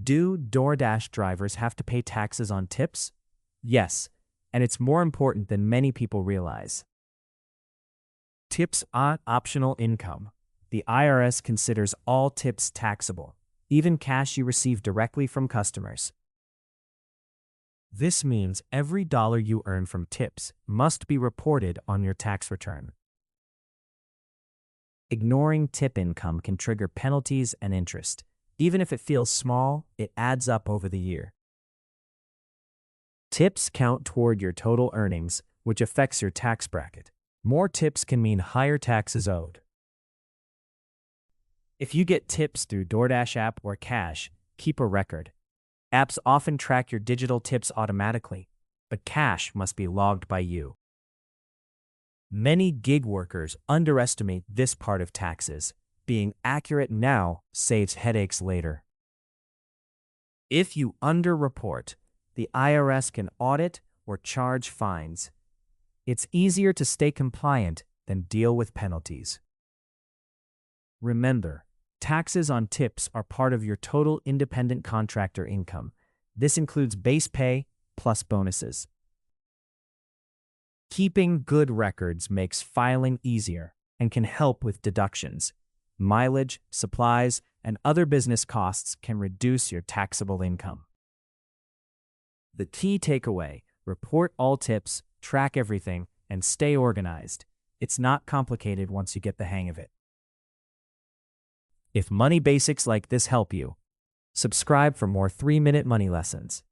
Do DoorDash drivers have to pay taxes on tips? Yes, and it's more important than many people realize. Tips aren't optional income. The IRS considers all tips taxable, even cash you receive directly from customers. This means every dollar you earn from tips must be reported on your tax return. Ignoring tip income can trigger penalties and interest. Even if it feels small, it adds up over the year. Tips count toward your total earnings, which affects your tax bracket. More tips can mean higher taxes owed. If you get tips through DoorDash app or cash, keep a record. Apps often track your digital tips automatically, but cash must be logged by you. Many gig workers underestimate this part of taxes. Being accurate now saves headaches later. If you underreport, the IRS can audit or charge fines. It's easier to stay compliant than deal with penalties. Remember, taxes on tips are part of your total independent contractor income. This includes base pay plus bonuses. Keeping good records makes filing easier and can help with deductions. Mileage, supplies, and other business costs can reduce your taxable income. The key takeaway: report all tips, track everything, and stay organized. It's not complicated once you get the hang of it. If money basics like this help you, subscribe for more 3-minute money lessons.